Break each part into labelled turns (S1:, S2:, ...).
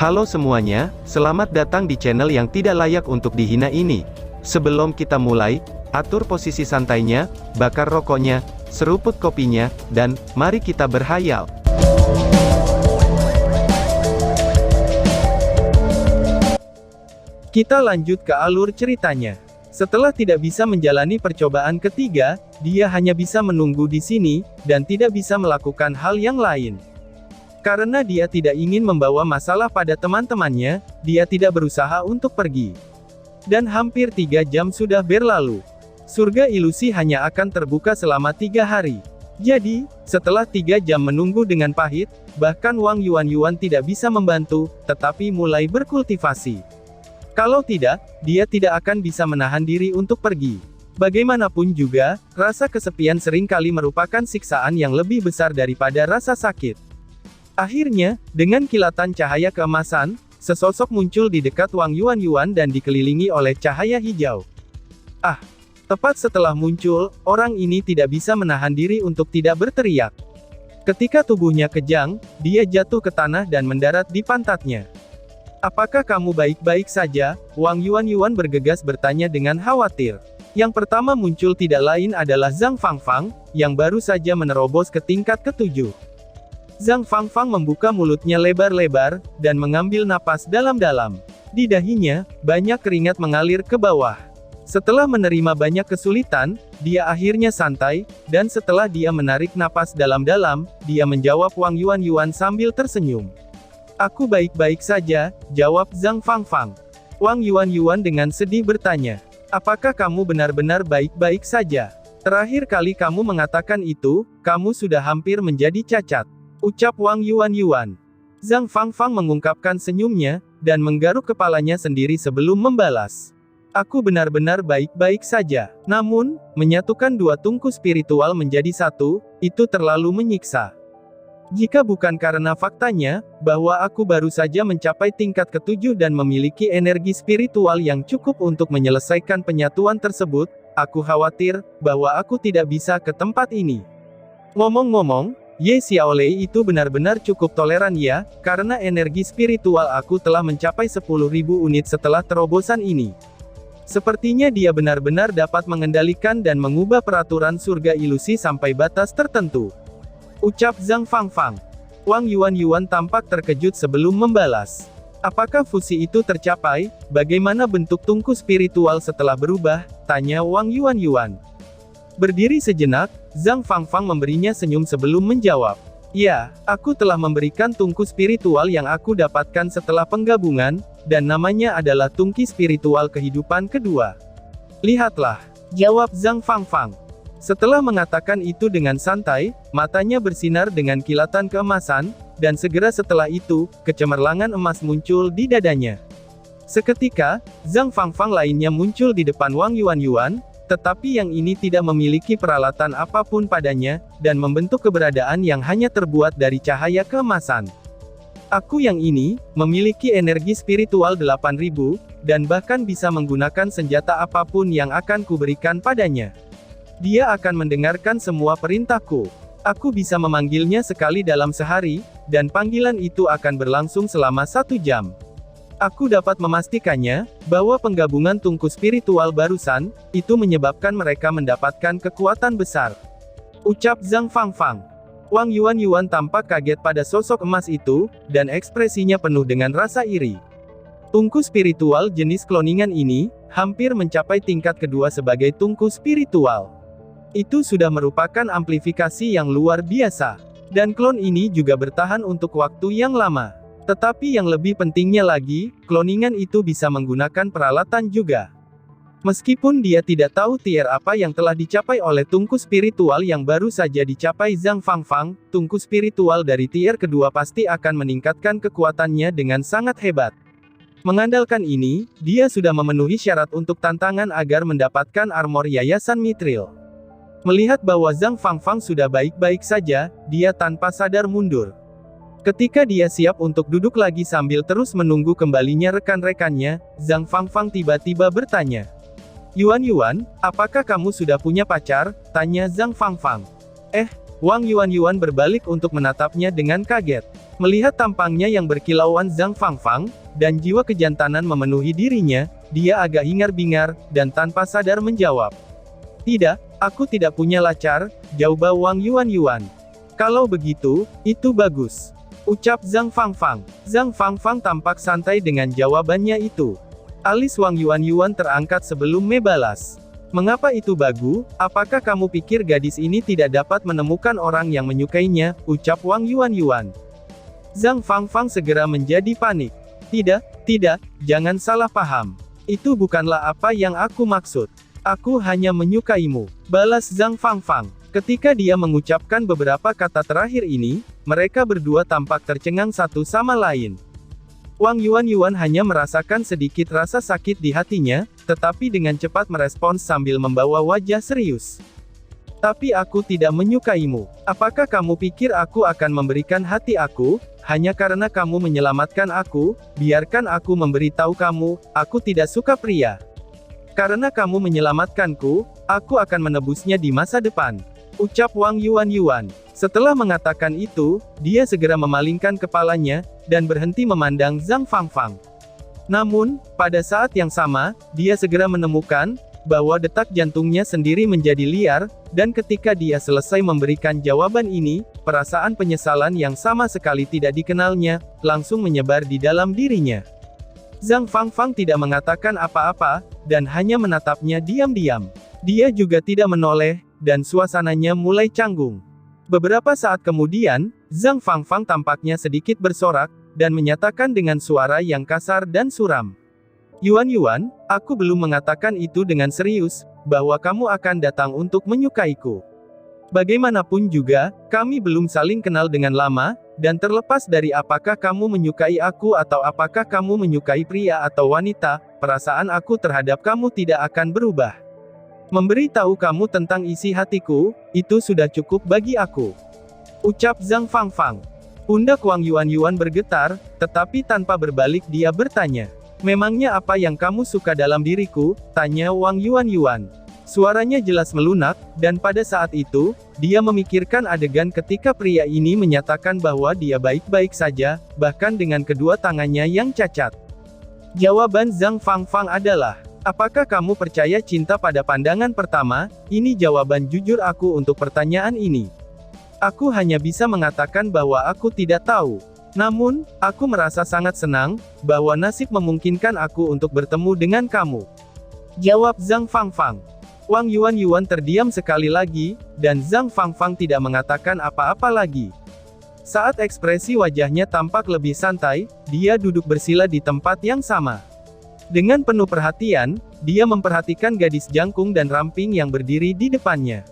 S1: Halo semuanya, selamat datang di channel yang tidak layak untuk dihina ini. Sebelum kita mulai, atur posisi santainya, bakar rokoknya, seruput kopinya, dan mari kita berhayal. Kita lanjut ke alur ceritanya. Setelah tidak bisa menjalani percobaan ketiga, dia hanya bisa menunggu di sini, dan tidak bisa melakukan hal yang lain. Karena dia tidak ingin membawa masalah pada teman-temannya, dia tidak berusaha untuk pergi. Dan hampir 3 jam sudah berlalu. Surga ilusi hanya akan terbuka selama 3 hari. Jadi, setelah 3 jam menunggu dengan pahit, bahkan Wang Yuan tidak bisa membantu, tetapi mulai berkultivasi. Kalau tidak, dia tidak akan bisa menahan diri untuk pergi. Bagaimanapun juga, rasa kesepian seringkali merupakan siksaan yang lebih besar daripada rasa sakit. Akhirnya, dengan kilatan cahaya keemasan, sesosok muncul di dekat Wang Yuan dan dikelilingi oleh cahaya hijau. Tepat setelah muncul, orang ini tidak bisa menahan diri untuk tidak berteriak. Ketika tubuhnya kejang, dia jatuh ke tanah dan mendarat di pantatnya. "Apakah kamu baik-baik saja?" Wang Yuan bergegas bertanya dengan khawatir. Yang pertama muncul tidak lain adalah Zhang Fangfang, yang baru saja menerobos ke tingkat ke-7. Zhang Fangfang membuka mulutnya lebar-lebar, dan mengambil napas dalam-dalam. Di dahinya, banyak keringat mengalir ke bawah. Setelah menerima banyak kesulitan, dia akhirnya santai, dan setelah dia menarik napas dalam-dalam, dia menjawab Wang Yuan sambil tersenyum. "Aku baik-baik saja," jawab Zhang Fangfang. Wang Yuan dengan sedih bertanya, "Apakah kamu benar-benar baik-baik saja? Terakhir kali kamu mengatakan itu, kamu sudah hampir menjadi cacat," ucap Wang Yuan. Zhang Fangfang mengungkapkan senyumnya, dan menggaruk kepalanya sendiri sebelum membalas. "Aku benar-benar baik-baik saja. Namun, menyatukan 2 tungku spiritual menjadi 1, itu terlalu menyiksa. Jika bukan karena faktanya, bahwa aku baru saja mencapai tingkat ke-7 dan memiliki energi spiritual yang cukup untuk menyelesaikan penyatuan tersebut, aku khawatir, bahwa aku tidak bisa ke tempat ini. Ngomong-ngomong, Ye Xiaolei itu benar-benar cukup toleran ya, karena energi spiritual aku telah mencapai 10.000 unit setelah terobosan ini. Sepertinya dia benar-benar dapat mengendalikan dan mengubah peraturan surga ilusi sampai batas tertentu," ucap Zhang Fangfang. Wang Yuan tampak terkejut sebelum membalas. "Apakah fusi itu tercapai? Bagaimana bentuk tungku spiritual setelah berubah?" tanya Wang Yuan. Berdiri sejenak, Zhang Fangfang memberinya senyum sebelum menjawab. "Ya, aku telah memberikan tungku spiritual yang aku dapatkan setelah penggabungan, dan namanya adalah tungki spiritual kehidupan kedua. Lihatlah," jawab Zhang Fangfang. Setelah mengatakan itu dengan santai, matanya bersinar dengan kilatan keemasan, dan segera setelah itu, kecemerlangan emas muncul di dadanya. Seketika, Zhang Fangfang lainnya muncul di depan Wang Yuan, tetapi yang ini tidak memiliki peralatan apapun padanya, dan membentuk keberadaan yang hanya terbuat dari cahaya keemasan. "Aku yang ini, memiliki energi spiritual 8.000, dan bahkan bisa menggunakan senjata apapun yang akan kuberikan padanya. Dia akan mendengarkan semua perintahku. Aku bisa memanggilnya sekali dalam sehari, dan panggilan itu akan berlangsung selama 1 jam. Aku dapat memastikannya, bahwa penggabungan tungku spiritual barusan, itu menyebabkan mereka mendapatkan kekuatan besar," ucap Zhang Fangfang. Wang Yuan tampak kaget pada sosok emas itu, dan ekspresinya penuh dengan rasa iri. Tungku spiritual jenis kloningan ini, hampir mencapai tingkat kedua sebagai tungku spiritual. Itu sudah merupakan amplifikasi yang luar biasa. Dan klon ini juga bertahan untuk waktu yang lama. Tetapi yang lebih pentingnya lagi, kloningan itu bisa menggunakan peralatan juga. Meskipun dia tidak tahu tier apa yang telah dicapai oleh tungku spiritual yang baru saja dicapai Zhang Fangfang, tungku spiritual dari tier kedua pasti akan meningkatkan kekuatannya dengan sangat hebat. Mengandalkan ini, dia sudah memenuhi syarat untuk tantangan agar mendapatkan armor Yayasan Mithril. Melihat bahwa Zhang Fangfang sudah baik-baik saja, dia tanpa sadar mundur. Ketika dia siap untuk duduk lagi sambil terus menunggu kembalinya rekan-rekannya, Zhang Fangfang tiba-tiba bertanya. Yuan, apakah kamu sudah punya pacar?" tanya Zhang Fangfang. Wang Yuan berbalik untuk menatapnya dengan kaget. Melihat tampangnya yang berkilauan Zhang Fangfang, dan jiwa kejantanan memenuhi dirinya, dia agak hingar-bingar, dan tanpa sadar menjawab. Tidak, aku tidak punya lacar, jawab Wang Yuan. Kalau begitu, itu bagus. Ucap Zhang Fangfang. Zhang Fangfang tampak santai dengan jawabannya itu. Alis Wang Yuan terangkat sebelum membalas. Mengapa itu bagus? Apakah kamu pikir gadis ini tidak dapat menemukan orang yang menyukainya? Ucap Wang Yuan. Zhang Fangfang segera menjadi panik. Tidak, jangan salah paham. Itu bukanlah apa yang aku maksud. Aku hanya menyukaimu, balas Zhang Fangfang. Ketika dia mengucapkan beberapa kata terakhir ini, mereka berdua tampak tercengang satu sama lain. Wang Yuan hanya merasakan sedikit rasa sakit di hatinya, tetapi dengan cepat merespons sambil membawa wajah serius. Tapi aku tidak menyukaimu. Apakah kamu pikir aku akan memberikan hati aku, hanya karena kamu menyelamatkan aku? Biarkan aku memberitahu kamu, aku tidak suka pria. Karena kamu menyelamatkanku, aku akan menebusnya di masa depan. Ucap Wang Yuan. Setelah mengatakan itu, dia segera memalingkan kepalanya, dan berhenti memandang Zhang Fangfang. Namun, pada saat yang sama, dia segera menemukan, bahwa detak jantungnya sendiri menjadi liar, dan ketika dia selesai memberikan jawaban ini, perasaan penyesalan yang sama sekali tidak dikenalnya, langsung menyebar di dalam dirinya. Zhang Fangfang tidak mengatakan apa-apa, dan hanya menatapnya diam-diam. Dia juga tidak menoleh, dan suasananya mulai canggung. Beberapa saat kemudian, Zhang Fangfang tampaknya sedikit bersorak, dan menyatakan dengan suara yang kasar dan suram. Yuan, aku belum mengatakan itu dengan serius, bahwa kamu akan datang untuk menyukaiku. Bagaimanapun juga, kami belum saling kenal dengan lama, dan terlepas dari apakah kamu menyukai aku atau apakah kamu menyukai pria atau wanita, perasaan aku terhadap kamu tidak akan berubah. Memberitahu kamu tentang isi hatiku, itu sudah cukup bagi aku. Ucap Zhang Fangfang. Pundak Wang Yuan bergetar, tetapi tanpa berbalik dia bertanya. Memangnya apa yang kamu suka dalam diriku? Tanya Wang Yuan. Suaranya jelas melunak, dan pada saat itu, dia memikirkan adegan ketika pria ini menyatakan bahwa dia baik-baik saja, bahkan dengan kedua tangannya yang cacat. Jawaban Zhang Fangfang adalah, apakah kamu percaya cinta pada pandangan pertama? Ini jawaban jujur aku untuk pertanyaan ini. Aku hanya bisa mengatakan bahwa aku tidak tahu. Namun, aku merasa sangat senang, bahwa nasib memungkinkan aku untuk bertemu dengan kamu. Jawab Zhang Fangfang. Wang Yuan terdiam sekali lagi, dan Zhang Fangfang tidak mengatakan apa-apa lagi. Saat ekspresi wajahnya tampak lebih santai, dia duduk bersila di tempat yang sama. Dengan penuh perhatian, dia memperhatikan gadis jangkung dan ramping yang berdiri di depannya.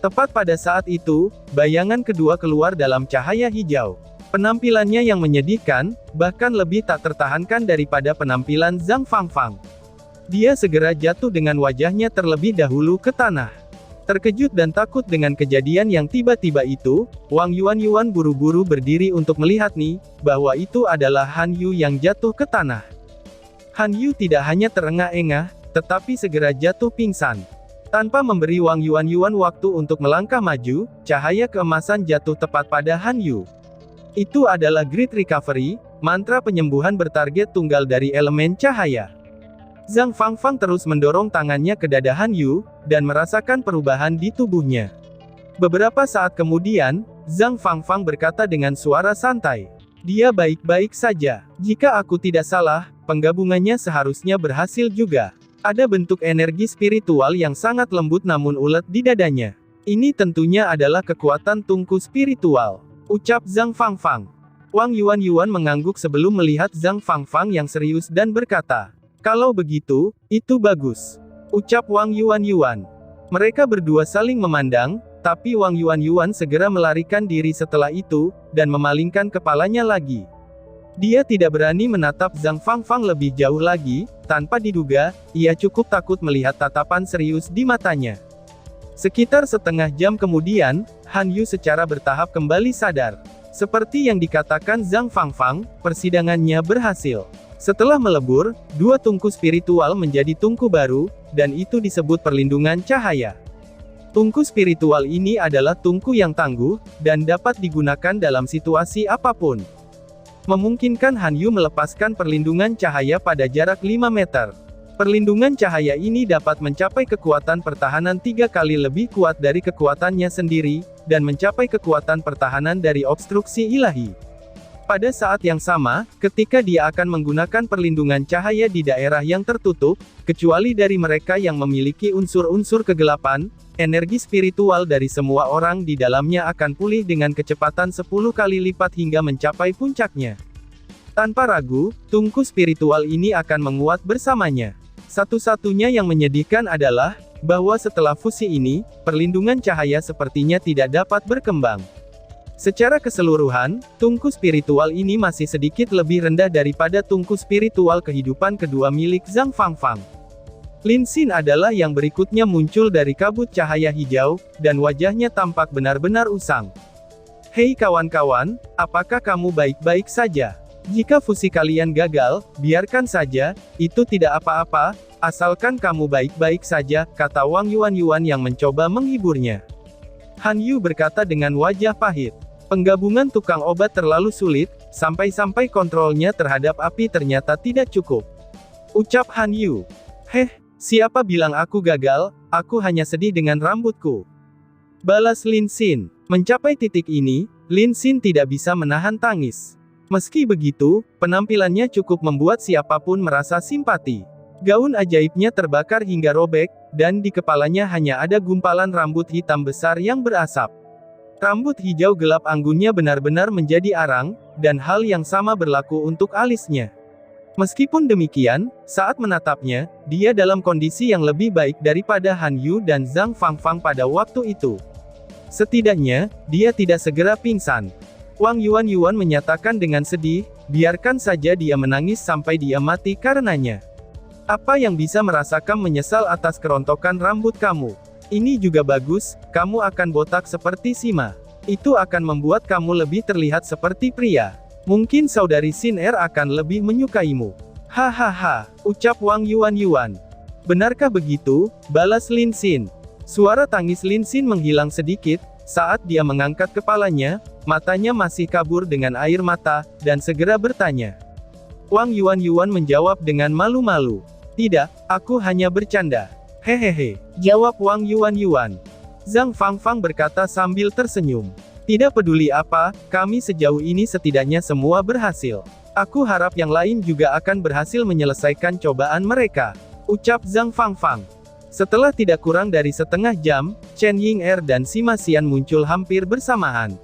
S1: Tepat pada saat itu, bayangan kedua keluar dalam cahaya hijau. Penampilannya yang menyedihkan, bahkan lebih tak tertahankan daripada penampilan Zhang Fangfang. Dia segera jatuh dengan wajahnya terlebih dahulu ke tanah. Terkejut dan takut dengan kejadian yang tiba-tiba itu, Wang Yuan buru-buru berdiri untuk melihat bahwa itu adalah Han Yu yang jatuh ke tanah. Han Yu tidak hanya terengah-engah, tetapi segera jatuh pingsan. Tanpa memberi Wang Yuan waktu untuk melangkah maju, cahaya keemasan jatuh tepat pada Han Yu. Itu adalah Great Recovery, mantra penyembuhan bertarget tunggal dari elemen cahaya. Zhang Fangfang terus mendorong tangannya ke dada Han Yu, dan merasakan perubahan di tubuhnya. Beberapa saat kemudian, Zhang Fangfang berkata dengan suara santai. Dia baik-baik saja. Jika aku tidak salah, penggabungannya seharusnya berhasil juga. Ada bentuk energi spiritual yang sangat lembut namun ulet di dadanya. Ini tentunya adalah kekuatan tungku spiritual. Ucap Zhang Fangfang. Wang Yuan mengangguk sebelum melihat Zhang Fangfang yang serius dan berkata, kalau begitu, itu bagus. Ucap Wang Yuan. Mereka berdua saling memandang, tapi Wang Yuan segera melarikan diri setelah itu, dan memalingkan kepalanya lagi. Dia tidak berani menatap Zhang Fangfang lebih jauh lagi, tanpa diduga, ia cukup takut melihat tatapan serius di matanya. Sekitar setengah jam kemudian, Han Yu secara bertahap kembali sadar. Seperti yang dikatakan Zhang Fangfang, persidangannya berhasil. Setelah melebur, dua tungku spiritual menjadi tungku baru, dan itu disebut perlindungan cahaya. Tungku spiritual ini adalah tungku yang tangguh, dan dapat digunakan dalam situasi apapun. Memungkinkan Han Yu melepaskan perlindungan cahaya pada jarak 5 meter. Perlindungan cahaya ini dapat mencapai kekuatan pertahanan 3 kali lebih kuat dari kekuatannya sendiri, dan mencapai kekuatan pertahanan dari obstruksi ilahi. Pada saat yang sama, ketika dia akan menggunakan perlindungan cahaya di daerah yang tertutup, kecuali dari mereka yang memiliki unsur-unsur kegelapan, energi spiritual dari semua orang di dalamnya akan pulih dengan kecepatan 10 kali lipat hingga mencapai puncaknya. Tanpa ragu, tungku spiritual ini akan menguat bersamanya. Satu-satunya yang menyedihkan adalah, bahwa setelah fusi ini, perlindungan cahaya sepertinya tidak dapat berkembang. Secara keseluruhan, tungku spiritual ini masih sedikit lebih rendah daripada tungku spiritual kehidupan kedua milik Zhang Fangfang. Lin Xin adalah yang berikutnya muncul dari kabut cahaya hijau, dan wajahnya tampak benar-benar usang. Hei kawan-kawan, apakah kamu baik-baik saja? Jika fusi kalian gagal, biarkan saja, itu tidak apa-apa, asalkan kamu baik-baik saja, kata Wang Yuan yang mencoba menghiburnya. Han Yu berkata dengan wajah pahit. Penggabungan tukang obat terlalu sulit, sampai-sampai kontrolnya terhadap api ternyata tidak cukup. Ucap Han Yu. Heh, siapa bilang aku gagal, aku hanya sedih dengan rambutku. Balas Lin Xin. Mencapai titik ini, Lin Xin tidak bisa menahan tangis. Meski begitu, penampilannya cukup membuat siapapun merasa simpati. Gaun ajaibnya terbakar hingga robek, dan di kepalanya hanya ada gumpalan rambut hitam besar yang berasap. Rambut hijau gelap anggunnya benar-benar menjadi arang, dan hal yang sama berlaku untuk alisnya. Meskipun demikian, saat menatapnya, dia dalam kondisi yang lebih baik daripada Han Yu dan Zhang Fangfang pada waktu itu. Setidaknya, dia tidak segera pingsan. Wang Yuan menyatakan dengan sedih, biarkan saja dia menangis sampai dia mati karenanya. Apa yang bisa merasakan menyesal atas kerontokan rambut kamu? Ini juga bagus, kamu akan botak seperti Sima. Itu akan membuat kamu lebih terlihat seperti pria. Mungkin saudari Xin Er akan lebih menyukaimu. Hahaha, ucap Wang Yuan. Benarkah begitu? Balas Lin Xin. Suara tangis Lin Xin menghilang sedikit, saat dia mengangkat kepalanya, matanya masih kabur dengan air mata, dan segera bertanya. Wang Yuan menjawab dengan malu-malu. Tidak, aku hanya bercanda. Hehehe, jawab Wang Yuan. Zhang Fangfang berkata sambil tersenyum. Tidak peduli apa, kami sejauh ini setidaknya semua berhasil. Aku harap yang lain juga akan berhasil menyelesaikan cobaan mereka. Ucap Zhang Fangfang. Setelah tidak kurang dari setengah jam, Chen Ying'er dan Sima Xian muncul hampir bersamaan.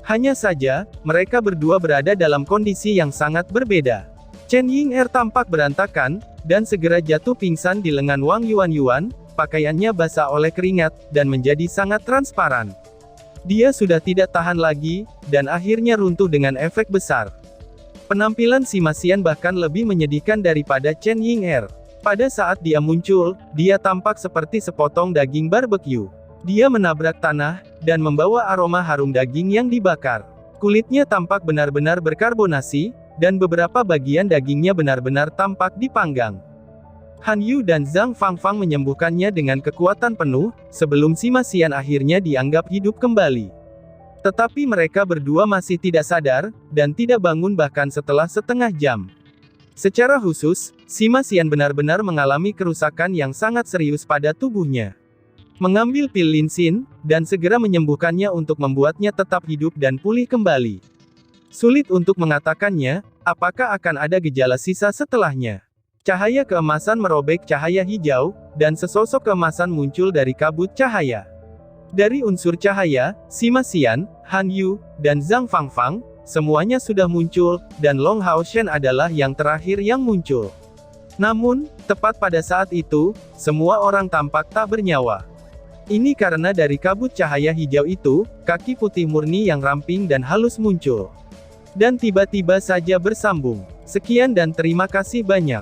S1: Hanya saja, mereka berdua berada dalam kondisi yang sangat berbeda. Chen Ying'er tampak berantakan, dan segera jatuh pingsan di lengan Wang Yuan, pakaiannya basah oleh keringat, dan menjadi sangat transparan. Dia sudah tidak tahan lagi, dan akhirnya runtuh dengan efek besar. Penampilan Sima Xian bahkan lebih menyedihkan daripada Chen Ying'er. Pada saat dia muncul, dia tampak seperti sepotong daging barbecue. Dia menabrak tanah, dan membawa aroma harum daging yang dibakar. Kulitnya tampak benar-benar berkarbonasi, dan beberapa bagian dagingnya benar-benar tampak dipanggang. Han Yu dan Zhang Fangfang menyembuhkannya dengan kekuatan penuh, sebelum Sima Xian akhirnya dianggap hidup kembali. Tetapi mereka berdua masih tidak sadar, dan tidak bangun bahkan setelah setengah jam. Secara khusus, Sima Xian benar-benar mengalami kerusakan yang sangat serius pada tubuhnya. Mengambil pil Lin Xin, dan segera menyembuhkannya untuk membuatnya tetap hidup dan pulih kembali. Sulit untuk mengatakannya, apakah akan ada gejala sisa setelahnya. Cahaya keemasan merobek cahaya hijau, dan sesosok keemasan muncul dari kabut cahaya. Dari unsur cahaya, Sima Xian, Han Yu, dan Zhang Fangfang, semuanya sudah muncul, dan Long Hao Shen adalah yang terakhir yang muncul. Namun, tepat pada saat itu, semua orang tampak tak bernyawa. Ini karena dari kabut cahaya hijau itu, kaki putih murni yang ramping dan halus muncul. Dan tiba-tiba saja bersambung. Sekian dan terima kasih banyak.